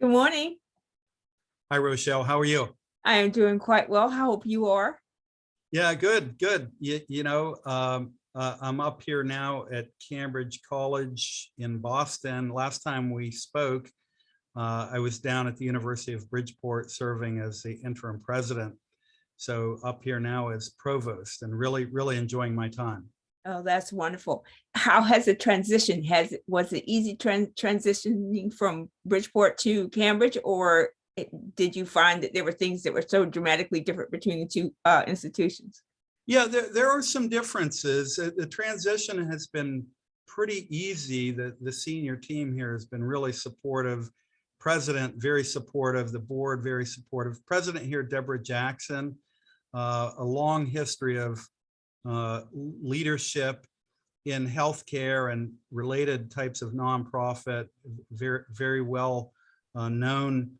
Good morning. Hi, Rochelle. How are you? I am doing quite well. I hope you are. Yeah, good, good. I'm up here now at Cambridge College in Boston. Last time we spoke, I was down at the University of Bridgeport serving as the interim president. So up here now as provost and really enjoying my time. Oh, that's wonderful. How has it transitioned? Was it easy transitioning from Bridgeport to Cambridge, or did you find that there were things that were so dramatically different between the two institutions? Yeah, there are some differences. The transition has been pretty easy. The senior team here has been really supportive. President, very supportive. The board, very supportive. President here, Deborah Jackson, a long history of leadership in healthcare and related types of nonprofit, very well known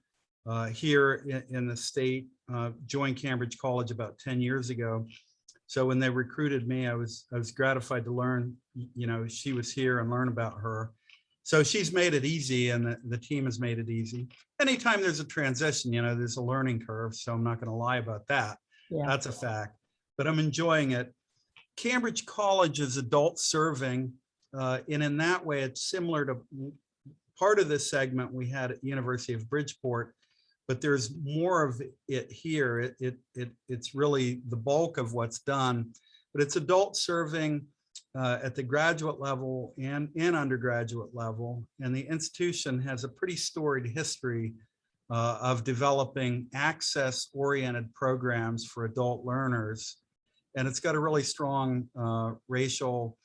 here in the state. Joined Cambridge College about 10 years ago. So when they recruited me, I was gratified to learn, she was here and learn about her. So she's made it easy, and the team has made it easy. Anytime there's a transition, there's a learning curve. So I'm not going to lie about that. Yeah. That's a fact, but I'm enjoying it. Cambridge College is adult serving, and in that way, it's similar to part of this segment we had at the University of Bridgeport, but there's more of it here. It's really the bulk of what's done, but it's adult serving at the graduate level and undergraduate level, and the institution has a pretty storied history of developing access-oriented programs for adult learners. And it's got a really strong racial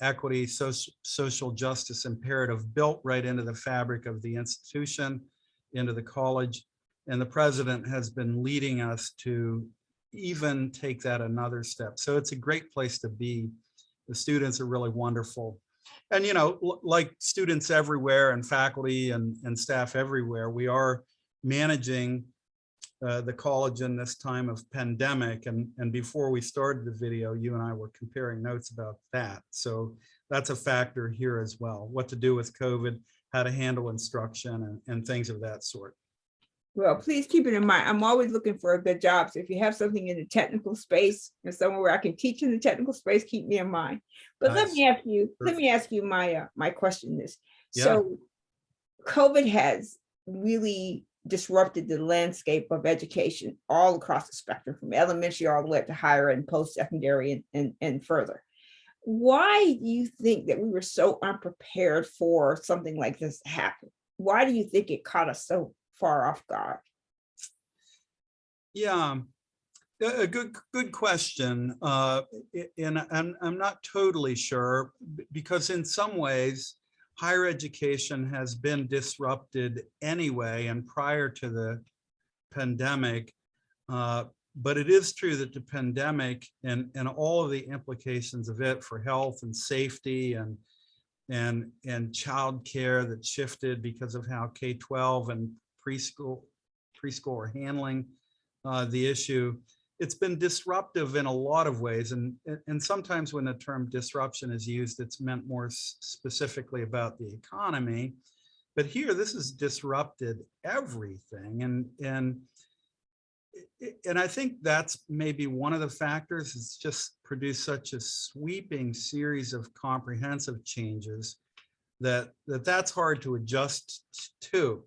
equity, social justice imperative built right into the fabric of the institution, into the college. And the president has been leading us to even take that another step. So it's a great place to be. The students are really wonderful. And, like students everywhere and faculty and staff everywhere, we are managing the college in this time of pandemic. And before we started the video, you and I were comparing notes about that. So that's a factor here as well. What to do with COVID, how to handle instruction and things of that sort. Well, please keep it in mind. I'm always looking for a good job. So if you have something in the technical space or somewhere where I can teach in the technical space, keep me in mind. But nice. Let me ask you my question is, yeah. So COVID has really disrupted the landscape of education all across the spectrum, from elementary all the way up to higher and post-secondary and further. Why do you think that we were so unprepared for something like this to happen? Why do you think it caught us so far off guard? Yeah, a good question. And I'm not totally sure, because in some ways, higher education has been disrupted anyway and prior to the pandemic. But it is true that the pandemic and all of the implications of it for health and safety and childcare that shifted because of how K-12 and preschool are handling the issue. It's been disruptive in a lot of ways, and sometimes when the term disruption is used, it's meant more specifically about the economy. But here, this has disrupted everything, and I think that's maybe one of the factors. It's just produced such a sweeping series of comprehensive changes that's hard to adjust to.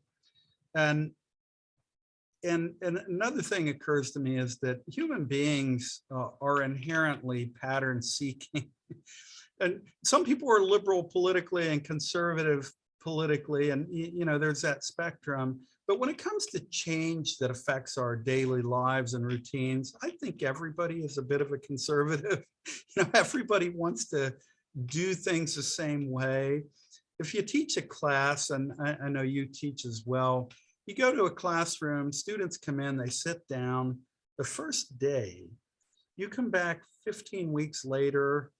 And another thing occurs to me is that human beings are inherently pattern seeking. And some people are liberal politically and conservative politically, and there's that spectrum. But when it comes to change that affects our daily lives and routines, I think everybody is a bit of a conservative. Everybody wants to do things the same way. If you teach a class, and I know you teach as well, you go to a classroom, students come in, they sit down. The first day, you come back 15 weeks later,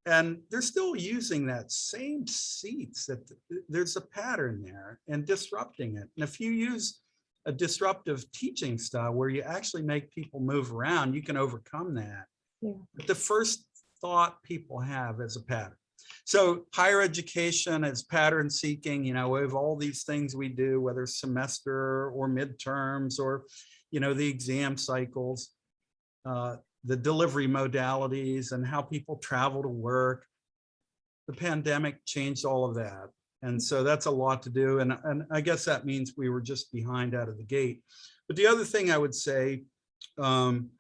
and they're still using that same seats. That there's a pattern there and disrupting it. And if you use a disruptive teaching style where you actually make people move around, you can overcome that. Yeah. But the first thought people have is a pattern. So higher education is pattern seeking. You know, we have all these things we do, whether semester or midterms or, you know, the exam cycles, the delivery modalities and how people travel to work. The pandemic changed all of that. And so that's a lot to do. And I guess that means we were just behind out of the gate. But the other thing I would say, and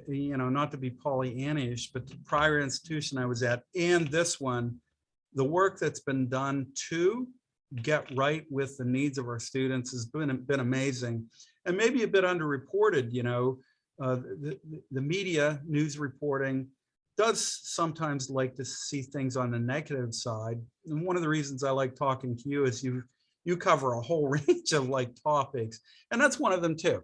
you know, not to be Pollyannish, but the prior institution I was at and this one, the work that's been done to get right with the needs of our students has been amazing, and maybe a bit underreported. You know, the media news reporting does sometimes like to see things on the negative side. And one of the reasons I like talking to you is you cover a whole range of like topics, and that's one of them too.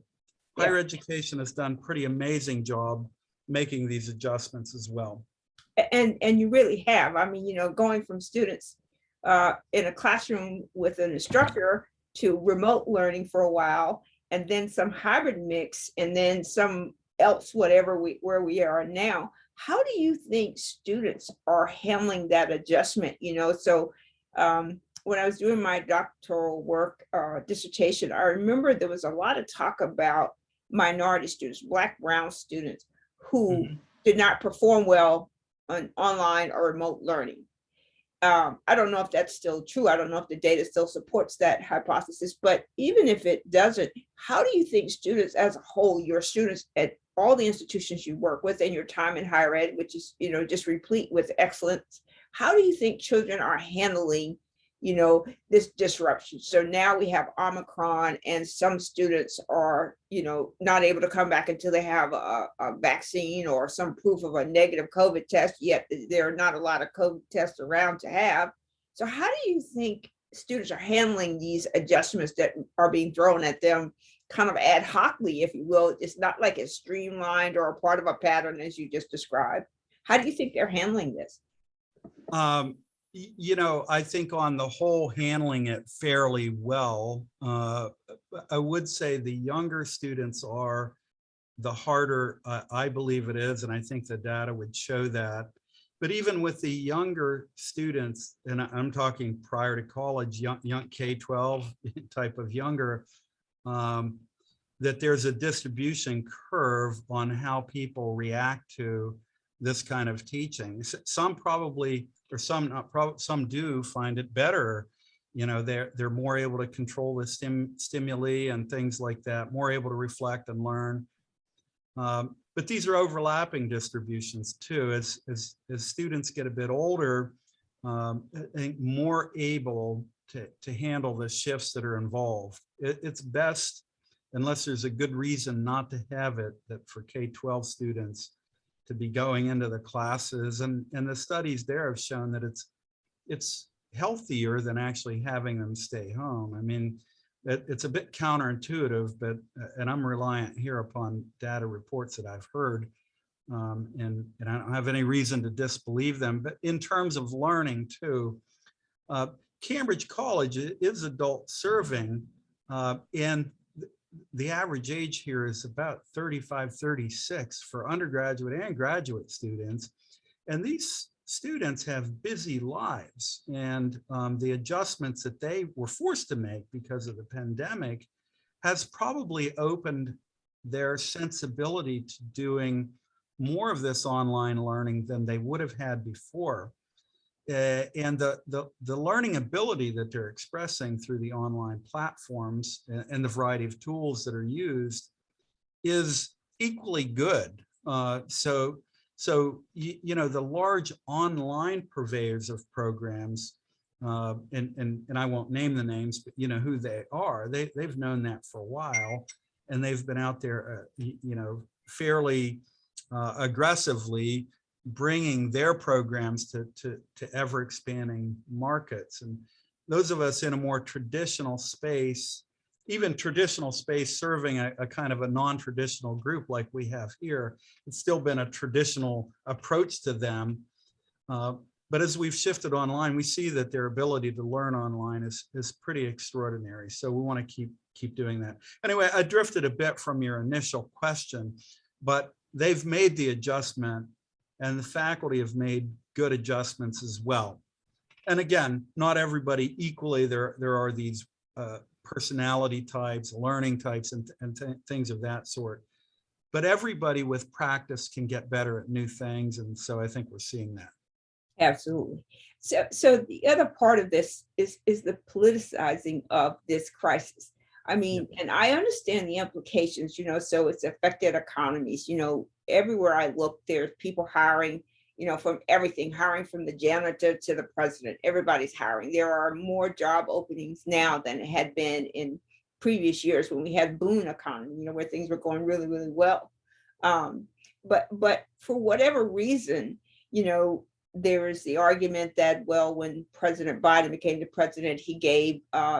Higher education has done pretty amazing job making these adjustments as well. And you really have. I mean, you know, going from students in a classroom with an instructor to remote learning for a while, and then some hybrid mix, and then some else, whatever where we are now. How do you think students are handling that adjustment? You know, so when I was doing my doctoral work dissertation, I remember there was a lot of talk about minority students, Black, brown students who did not perform well on online or remote learning. I don't know if that's still true. I don't know if the data still supports that hypothesis, but even if it doesn't, how do you think students as a whole, your students at all the institutions you work with and your time in higher ed, which is, you know, just replete with excellence, how do you think children are handling, you know, this disruption? So now we have Omicron, and some students are, you know, not able to come back until they have a vaccine or some proof of a negative COVID test, yet there are not a lot of COVID tests around to have. So how do you think students are handling these adjustments that are being thrown at them kind of ad hocly, if you will? It's not like it's streamlined or a part of a pattern as you just described. How do you think they're handling this? You know, I think on the whole, handling it fairly well. I would say the younger students are the harder, I believe it is, and I think the data would show that. But even with the younger students, and I'm talking prior to college, young K-12 type of younger, that there's a distribution curve on how people react to this kind of teaching. Some probably, or some not, some do find it better. You know, they're more able to control the stimuli and things like that, more able to reflect and learn. But these are overlapping distributions too. As students get a bit older, I think more able to handle the shifts that are involved. It's best, unless there's a good reason not to have it, that for K-12 students to be going into the classes, and the studies there have shown that it's healthier than actually having them stay home. I mean, it's a bit counterintuitive, but and I'm reliant here upon data reports that I've heard, and I don't have any reason to disbelieve them. But in terms of learning too, Cambridge College is adult serving, and the average age here is about 35, 36 for undergraduate and graduate students. And these students have busy lives, and the adjustments that they were forced to make because of the pandemic has probably opened their sensibility to doing more of this online learning than they would have had before. And the learning ability that they're expressing through the online platforms and the variety of tools that are used is equally good. So you know, the large online purveyors of programs, and I won't name the names, but you know who they are. They've known that for a while, and they've been out there, you know, fairly aggressively bringing their programs to ever expanding markets. And those of us in a more traditional space, even traditional space serving a kind of a non-traditional group like we have here, it's still been a traditional approach to them. But as we've shifted online, we see that their ability to learn online is pretty extraordinary. So we want to keep doing that. Anyway, I drifted a bit from your initial question, but they've made the adjustment, and the faculty have made good adjustments as well. And again, not everybody equally. There are these personality types, learning types, and things of that sort. But everybody with practice can get better at new things. And so I think we're seeing that. Absolutely. So the other part of this is the politicizing of this crisis. I mean, and I understand the implications, you know, so it's affected economies, you know, everywhere I look, there's people hiring, you know, from everything, hiring from the janitor to the president, everybody's hiring. There are more job openings now than it had been in previous years when we had boom economy, you know, where things were going really, really well. But for whatever reason, you know, there is the argument that, well, when President Biden became the president, he gave,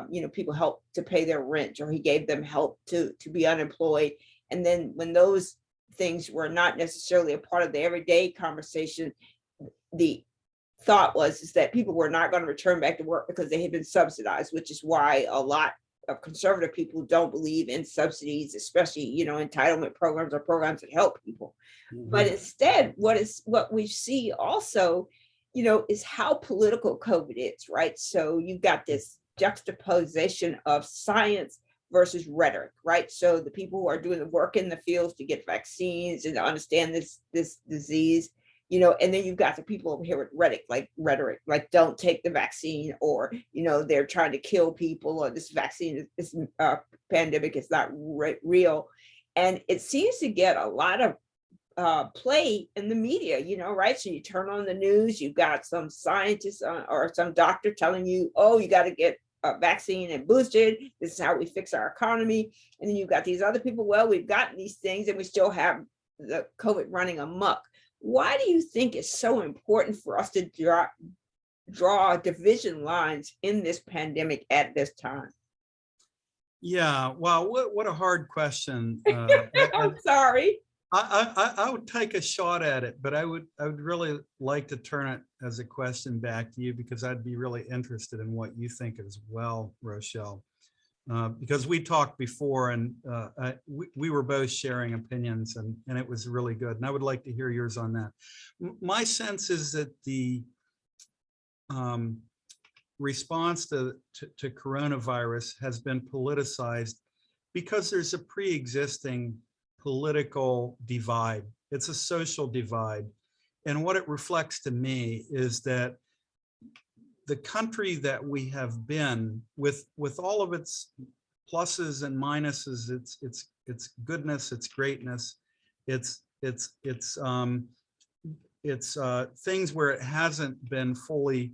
you know, people help to pay their rent, or he gave them help to be unemployed. And then when those things were not necessarily a part of the everyday conversation, the thought is that people were not going to return back to work because they had been subsidized, which is why a lot of conservative people don't believe in subsidies, especially, you know, entitlement programs or programs that help people. But instead, what we see also, you know, is how political COVID is, right? So you've got this juxtaposition of science versus rhetoric, right? So the people who are doing the work in the fields to get vaccines and to understand this disease, you know, and then you've got the people over here with rhetoric, like don't take the vaccine, or, you know, they're trying to kill people, or this vaccine, this pandemic is not real. And it seems to get a lot of play in the media, you know, right? So you turn on the news, you've got some scientist or some doctor telling you, oh, you got to get a vaccine and boosted. This is how we fix our economy. And then you've got these other people, well, we've gotten these things and we still have the COVID running amok. Why do you think it's so important for us to draw division lines in this pandemic at this time? Yeah, wow, what a hard question. I'm sorry. I would take a shot at it, but I would really like to turn it as a question back to you, because I'd be really interested in what you think as well, Rochelle. Because we talked before, and we were both sharing opinions, and it was really good. And I would like to hear yours on that. My sense is that the response to coronavirus has been politicized because there's a pre-existing political divide. It's a social divide. And what it reflects to me is that the country that we have been, with all of its pluses and minuses, its goodness, its greatness, its things where it hasn't been fully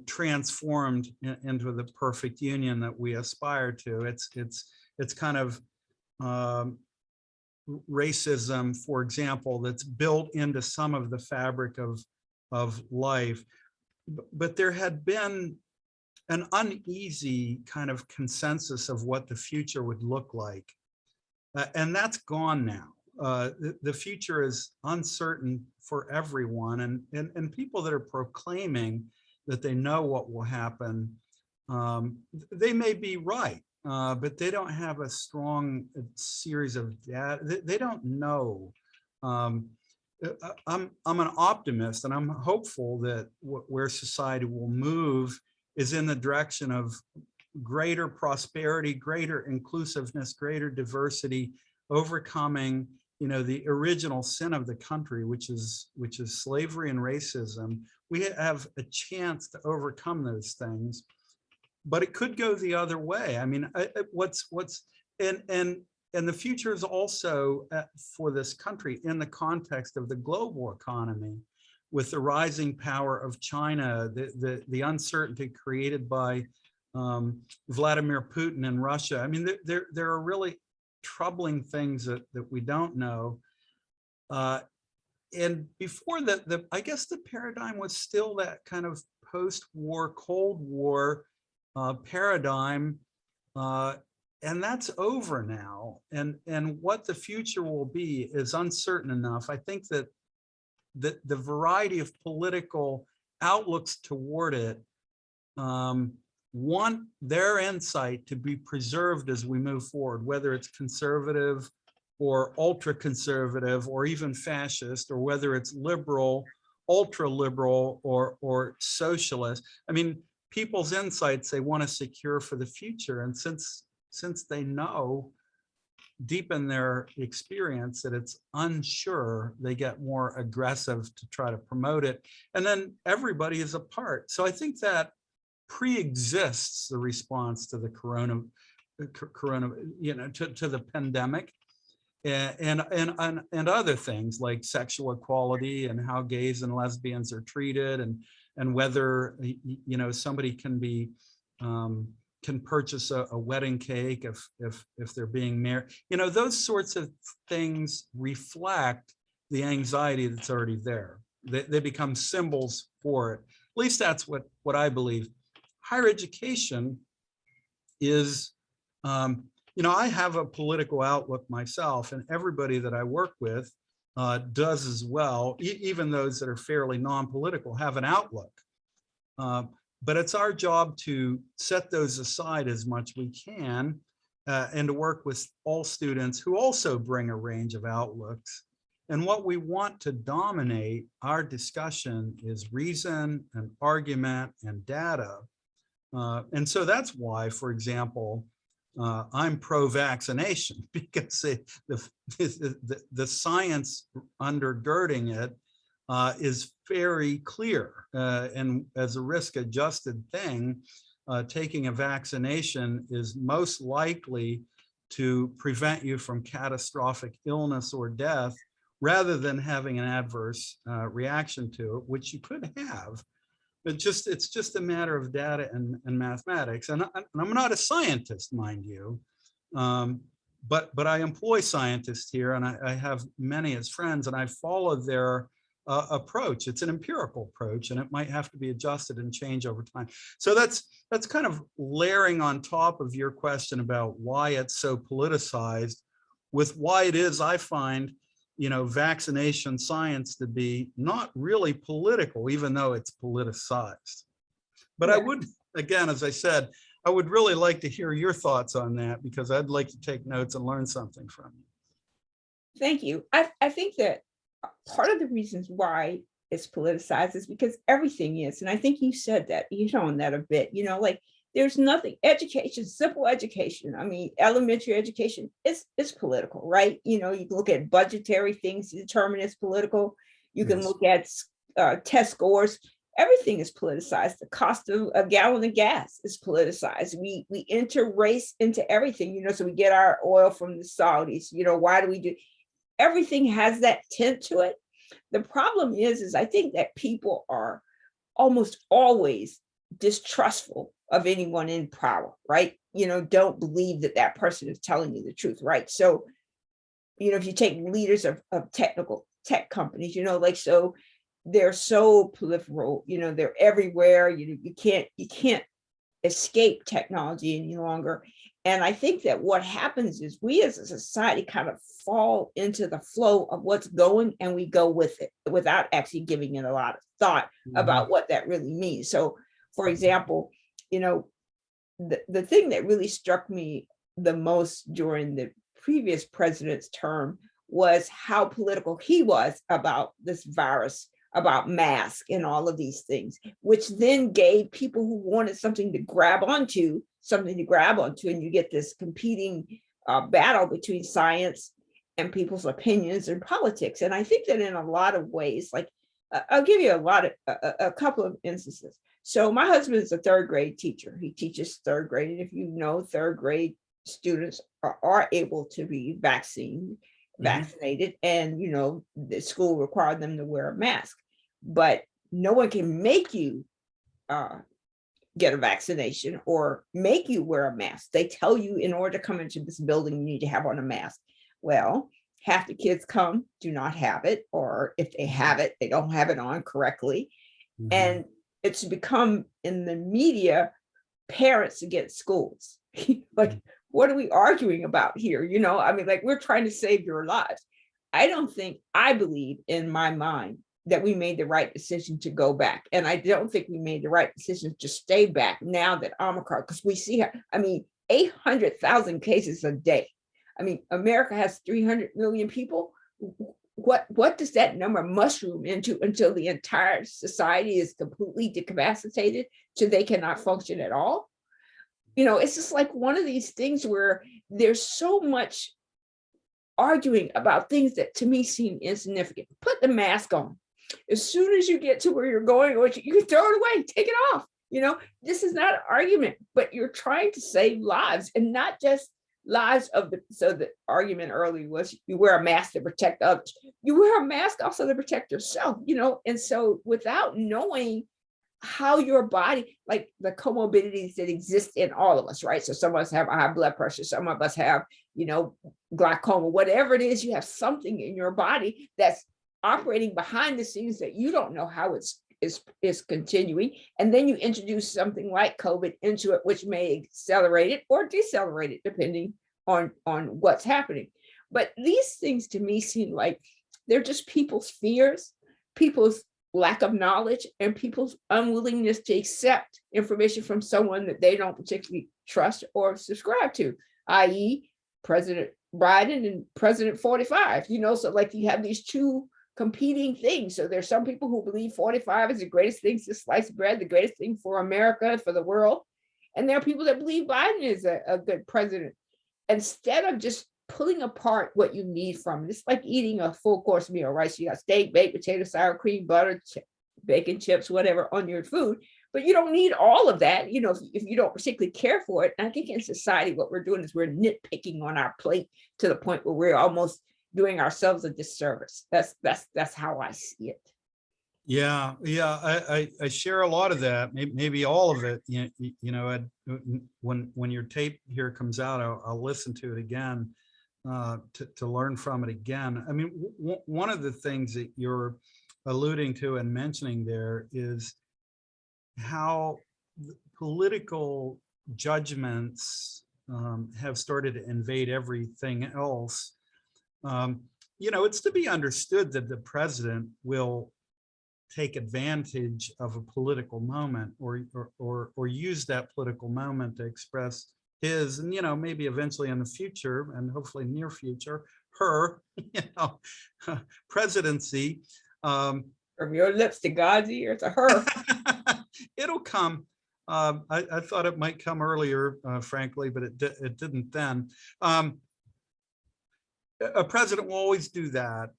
transformed into the perfect union that we aspire to. It's kind of racism, for example, that's built into some of the fabric of life. But there had been an uneasy kind of consensus of what the future would look like. And that's gone now. The future is uncertain for everyone. And people that are proclaiming that they know what will happen, they may be right, but they don't have a strong series of data. They don't know. I'm an optimist, and I'm hopeful that where society will move is in the direction of greater prosperity, greater inclusiveness, greater diversity, overcoming, you know, the original sin of the country, which is slavery and racism. We have a chance to overcome those things, but it could go the other way. I mean, and the future is also for this country in the context of the global economy, with the rising power of China, the uncertainty created by Vladimir Putin and Russia. I mean, there are really troubling things that we don't know. And before that, I guess the paradigm was still that kind of post-war, Cold War paradigm. And that's over now. And what the future will be is uncertain enough. I think that the variety of political outlooks toward it want their insight to be preserved as we move forward, whether it's conservative or ultra conservative or even fascist, or whether it's liberal ultra liberal or socialist. I mean, people's insights they want to secure for the future. And since they know deep in their experience that it's unsure, they get more aggressive to try to promote it. And then everybody is a part. So I think that pre-exists the response to the corona, to the pandemic and other things like sexual equality and how gays and lesbians are treated and whether, somebody can be, can purchase a wedding cake if they're being married. Those sorts of things reflect the anxiety that's already there. They become symbols for it. At least that's what I believe. Higher education is, I have a political outlook myself, and everybody that I work with does as well. Even those that are fairly non-political have an outlook. But it's our job to set those aside as much we can and to work with all students who also bring a range of outlooks. And what we want to dominate our discussion is reason and argument and data. And so that's why, for example, I'm pro-vaccination, because the science undergirding it is very clear. And as a risk-adjusted thing, taking a vaccination is most likely to prevent you from catastrophic illness or death, rather than having an adverse reaction to it, which you could have. But it's just a matter of data and mathematics. And I'm not a scientist, mind you, but I employ scientists here, and I have many as friends, and I follow their approach. It's an empirical approach, and it might have to be adjusted and change over time. So that's kind of layering on top of your question about why it's so politicized, with why it is I find vaccination science to be not really political, even though it's politicized. But yeah. I would, again, as I said, I would really like to hear your thoughts on that, because I'd like to take notes and learn something from you. Thank you. I think that part of the reasons why it's politicized is because everything is. And I think you said that, you hit on that a bit, like there's nothing, education, simple education. I mean, elementary education is political, right? You can look at budgetary things to determine it's political. You can look at test scores. Everything is politicized. The cost of a gallon of gas is politicized. We enter race into everything, so we get our oil from the Saudis. Why do we do? Everything has that tint to it. The problem is I think that people are almost always distrustful of anyone in power, right? Don't believe that person is telling you the truth, right? So, if you take leaders of tech companies, so they're so proliferal, they're everywhere. You can't escape technology any longer. And I think that what happens is we as a society kind of fall into the flow of what's going, and we go with it without actually giving it a lot of thought about what that really means. So, for example, the thing that really struck me the most during the previous president's term was how political he was about this virus, about masks and all of these things, which then gave people who wanted something to grab onto, and you get this competing battle between science and people's opinions and politics. And I think that in a lot of ways, like I'll give you a couple of instances. So my husband is a third grade teacher. He teaches third grade. And if you know, third grade students are able to be vaccinated, and the school required them to wear a mask, but no one can make you get a vaccination or make you wear a mask. They tell you in order to come into this building, you need to have on a mask. Well, half the kids do not have it, or if they have it, they don't have it on correctly. And it's become in the media, parents against schools. Like, what are we arguing about here? I mean, like, we're trying to save your lives. I believe in my mind that we made the right decision to go back. And I don't think we made the right decision to stay back now that Omicron, because we see, 800,000 cases a day. I mean, America has 300 million people. what does that number mushroom into until the entire society is completely decapacitated so they cannot function at all? It's just like one of these things where there's so much arguing about things that to me seem insignificant. Put the mask on. As soon as you get to where you're going, you can throw it away, take it off. This is not an argument, but you're trying to save lives, and not just lives so the argument earlier was you wear a mask to protect others. You wear a mask also to protect yourself, and so without knowing how your body, like the comorbidities that exist in all of us, right? So some of us have high blood pressure, some of us have, glaucoma, whatever it is, you have something in your body that's operating behind the scenes that you don't know how is continuing. And then you introduce something like COVID into it, which may accelerate it or decelerate it, depending on what's happening. But these things to me seem like they're just people's fears, people's lack of knowledge, and people's unwillingness to accept information from someone that they don't particularly trust or subscribe to, i.e. President Biden and President 45, so like you have these two competing things. So there's some people who believe 45 is the greatest thing since sliced bread, the greatest thing for America, for the world. And there are people that believe Biden is a good president. Instead of just pulling apart what you need from it, it's like eating a full course meal, right? So you got steak, baked potato, sour cream, butter, bacon, chips, whatever on your food, but you don't need all of that, if you don't particularly care for it. And I think in society, what we're doing is we're nitpicking on our plate to the point where we're almost doing ourselves a disservice. That's how I see it. Yeah, I share a lot of that, maybe all of it. When your tape here comes out, I'll listen to it again to learn from it again. I mean, one of the things that you're alluding to and mentioning there is how political judgments have started to invade everything else. It's to be understood that the president will take advantage of a political moment or use that political moment to express his, and maybe eventually in the future, and hopefully near future, her presidency. From your lips to God's ear, to her. It'll come. I thought it might come earlier, frankly, but it didn't then. A president will always do that.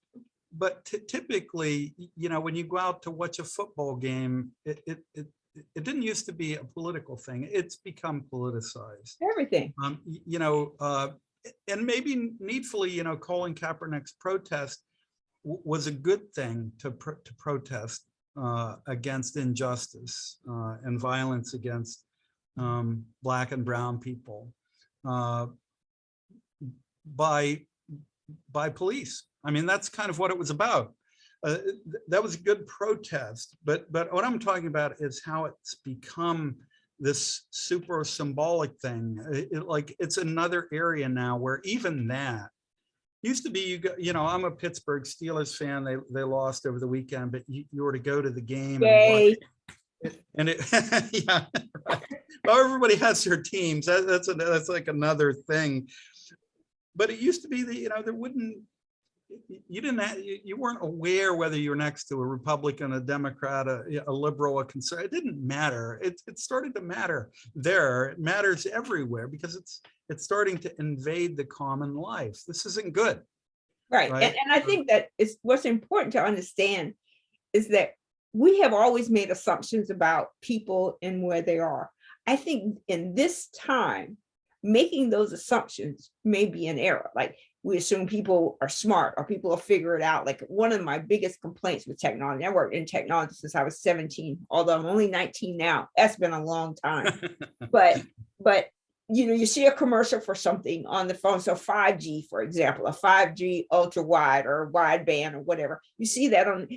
But typically, when you go out to watch a football game, it didn't used to be a political thing. It's become politicized. Everything. And maybe needfully, Colin Kaepernick's protest was a good thing to protest against injustice and violence against Black and brown people by police. I mean, that's kind of what it was about. That was a good protest, but what I'm talking about is how it's become this super symbolic thing. It's another area now where even that used to be, I'm a Pittsburgh Steelers fan. They lost over the weekend, but you were to go to the game and watch it, and yeah, right. Well, everybody has their teams. That's like another thing. But it used to be that there wouldn't. You weren't aware whether you were next to a Republican, a Democrat, a liberal, a conservative. It didn't matter. It started to matter there. It matters everywhere because it's starting to invade the common life. This isn't good. Right. And I think that it's what's important to understand is that we have always made assumptions about people and where they are. I think in this time, making those assumptions may be an error. Like, we assume people are smart or people will figure it out. Like, one of my biggest complaints with technology, I worked in technology since I was 17, although I'm only 19 now. That's been a long time. but you see a commercial for something on the phone. So 5G, for example, a 5G ultra wide or wideband or whatever. You see that on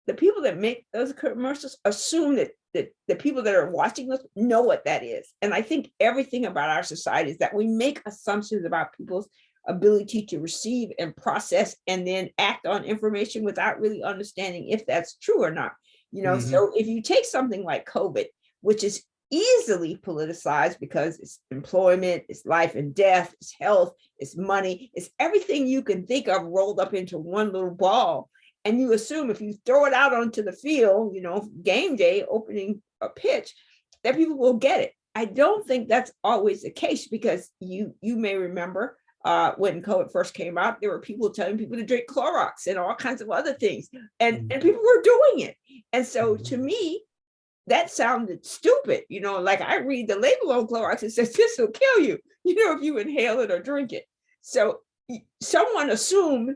the people that make those commercials assume that the people that are watching this know what that is. And I think everything about our society is that we make assumptions about people's ability to receive and process and then act on information without really understanding if that's true or not. So if you take something like COVID, which is easily politicized because it's employment, it's life and death, it's health, it's money, it's everything you can think of rolled up into one little ball. And you assume if you throw it out onto the field, game day, opening a pitch, that people will get it. I don't think that's always the case, because you may remember when COVID first came out, there were people telling people to drink Clorox and all kinds of other things, and people were doing it. And so to me, that sounded stupid. Like I read the label on Clorox, it says this will kill you, if you inhale it or drink it. So someone assumed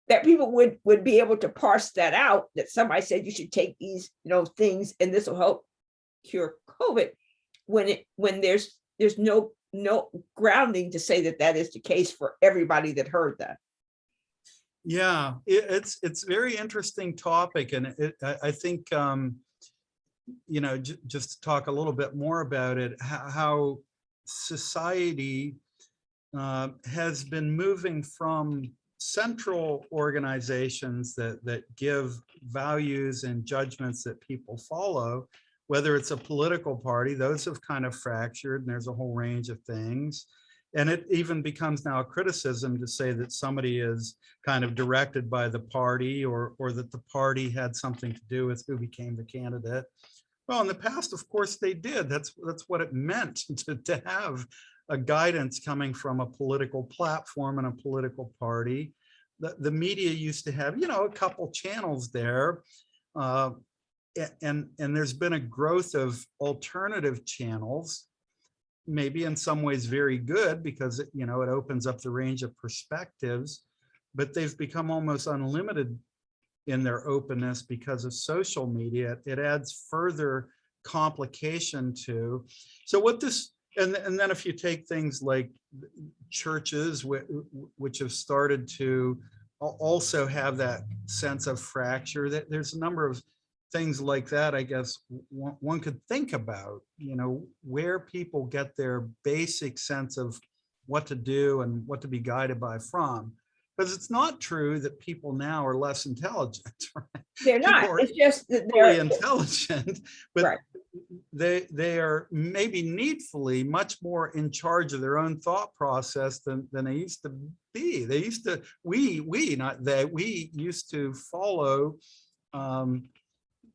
that people would be able to parse that out, that somebody said you should take these, things and this will help cure COVID, when there's no grounding to say that is the case for everybody that heard that. Yeah, it's very interesting topic, and I think just to talk a little bit more about it, how society has been moving from central organizations that give values and judgments that people follow, whether it's a political party, those have kind of fractured, and there's a whole range of things. And it even becomes now a criticism to say that somebody is kind of directed by the party, or that the party had something to do with who became the candidate. Well, in the past, of course, they did. That's what it meant to have a guidance coming from a political platform and a political party. The media used to have, a couple channels there. And there's been a growth of alternative channels, maybe in some ways very good, because it opens up the range of perspectives, but they've become almost unlimited in their openness because of social media. It adds further complication to. So what this, and then if you take things like churches, which have started to also have that sense of fracture, that there's a number of things like that, I guess one could think about, where people get their basic sense of what to do and what to be guided by from. Because it's not true that people now are less intelligent. Right? They're not. It's just that they're intelligent, but right. they are maybe needfully much more in charge of their own thought process than they used to be. They used to, we used to follow,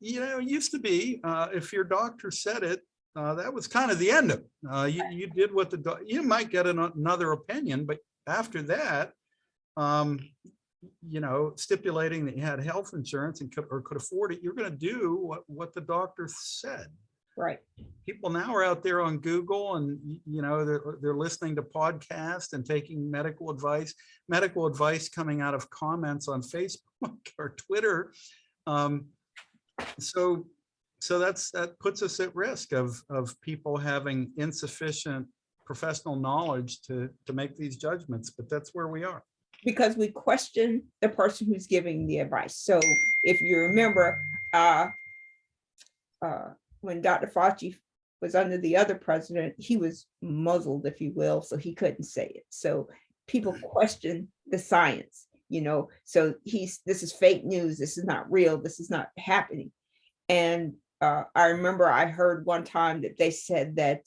it used to be, if your doctor said it, that was kind of the end of it. You did what you might get another opinion, but after that, stipulating that you had health insurance and could afford it, you're going to do what the doctor said. Right. People now are out there on Google, and they're listening to podcasts and taking medical advice coming out of comments on Facebook or Twitter. So that puts us at risk of people having insufficient professional knowledge to make these judgments, but that's where we are. Because we question the person who's giving the advice. So if you remember, when Dr. Fauci was under the other president, he was muzzled, if you will, so he couldn't say it. So people question the science, so this is fake news, this is not real, this is not happening. And I remember I heard one time that they said that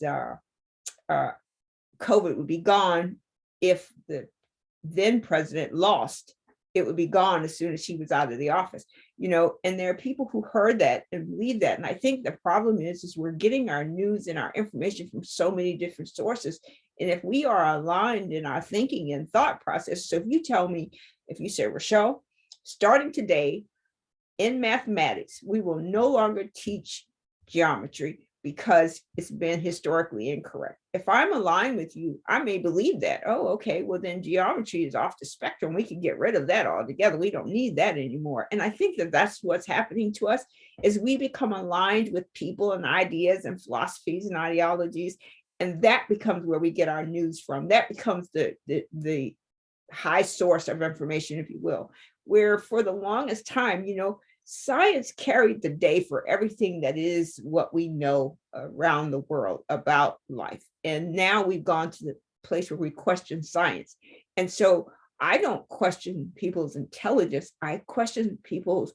COVID would be gone if the then president lost. It would be gone as soon as she was out of the office, and there are people who heard that and believe that. And I think the problem is we're getting our news and our information from so many different sources. And if we are aligned in our thinking and thought process, so if you say, Rochelle, starting today in mathematics, we will no longer teach geometry because it's been historically incorrect. If I'm aligned with you, I may believe that. Oh, okay, well then geometry is off the spectrum. We can get rid of that altogether. We don't need that anymore. And I think that that's what's happening to us, is we become aligned with people and ideas and philosophies and ideologies, and that becomes where we get our news from. That becomes the high source of information, if you will, where for the longest time, science carried the day for everything that is what we know around the world about life. And now we've gone to the place where we question science. And so I don't question people's intelligence. I question people's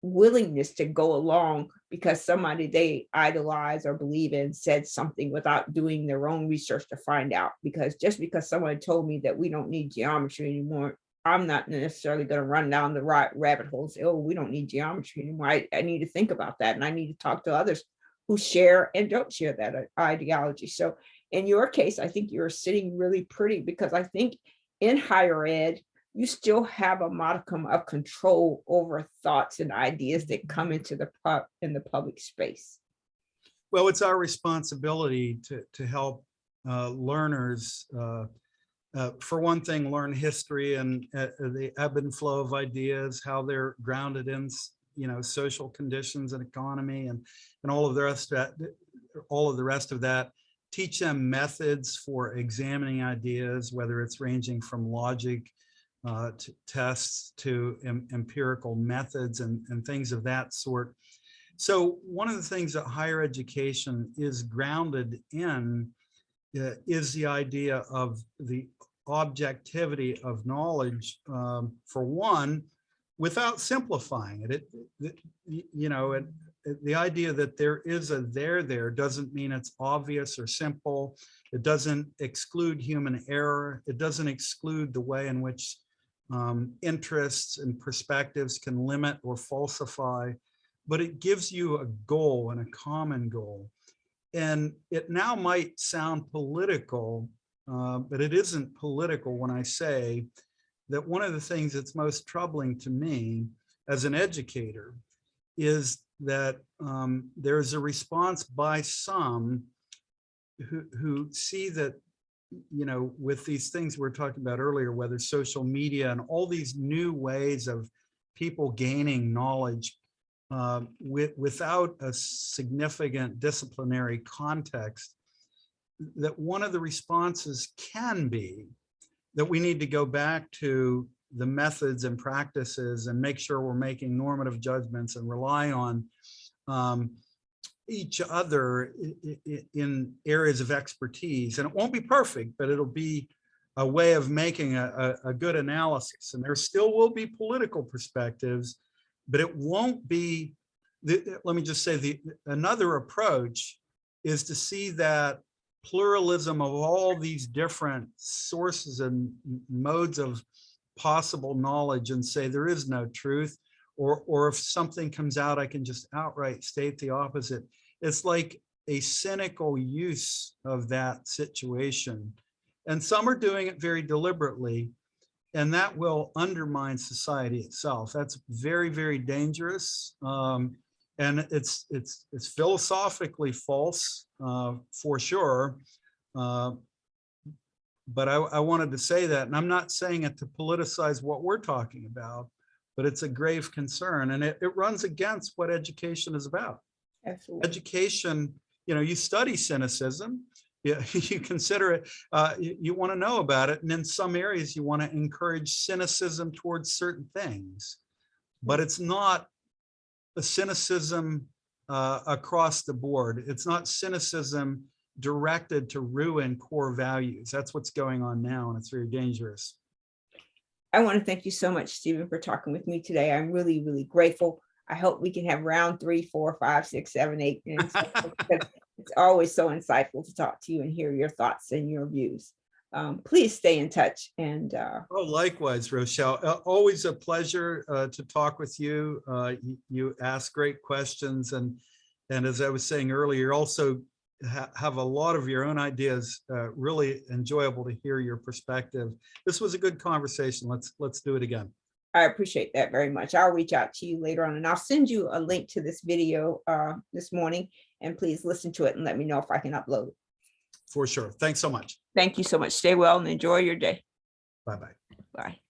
willingness to go along because somebody they idolize or believe in said something without doing their own research to find out. Because just because someone told me that we don't need geometry anymore, I'm not necessarily going to run down the rabbit hole and say, oh, we don't need geometry anymore. I need to think about that, and I need to talk to others who share and don't share that ideology. So in your case, I think you're sitting really pretty, because I think in higher ed, you still have a modicum of control over thoughts and ideas that come into the public space. Well, it's our responsibility to help learners, for one thing, learn history and the ebb and flow of ideas, how they're grounded in, social conditions and economy, and all of the rest of that. Teach them methods for examining ideas, whether it's ranging from logic to tests to empirical methods and things of that sort. So one of the things that higher education is grounded in is the idea of the objectivity of knowledge, for one, without simplifying it. The idea that there is a there doesn't mean it's obvious or simple. It doesn't exclude human error. It doesn't exclude the way in which interests and perspectives can limit or falsify, but it gives you a goal and a common goal. And it now might sound political, but it isn't political when I say that one of the things that's most troubling to me as an educator is that there's a response by some who see that, with these things we were talking about earlier, whether social media and all these new ways of people gaining knowledge without a significant disciplinary context, that one of the responses can be that we need to go back to the methods and practices and make sure we're making normative judgments and rely on each other in areas of expertise. And it won't be perfect, but it'll be a way of making a good analysis. And there still will be political perspectives, but it won't be, let me just say, another approach is to see that pluralism of all these different sources and modes of possible knowledge and say there is no truth, or if something comes out, I can just outright state the opposite. It's like a cynical use of that situation. And some are doing it very deliberately, and that will undermine society itself. That's very, very dangerous. And it's philosophically false, for sure. But I wanted to say that, and I'm not saying it to politicize what we're talking about, but it's a grave concern, and it runs against what education is about. Absolutely. Education, you study cynicism, you consider it, you want to know about it, and in some areas you want to encourage cynicism towards certain things, but it's not a cynicism across the board. It's not cynicism directed to ruin core values. That's what's going on now, and it's very dangerous. I want to thank you so much, Stephen, for talking with me today. I'm really, really grateful. I hope we can have round 3, 4, 5, 6, 7, 8. It's always so insightful to talk to you and hear your thoughts and your views. Please stay in touch. And oh, likewise, Rochelle. Always a pleasure to talk with you. You ask great questions, and as I was saying earlier, also have a lot of your own ideas. Really enjoyable to hear your perspective. This was a good conversation. Let's do it again. I appreciate that very much. I'll reach out to you later on, and I'll send you a link to this video this morning, and please listen to it and let me know if I can upload it. For sure. Thanks so much. Thank you so much. Stay well and enjoy your day. Bye-bye. Bye.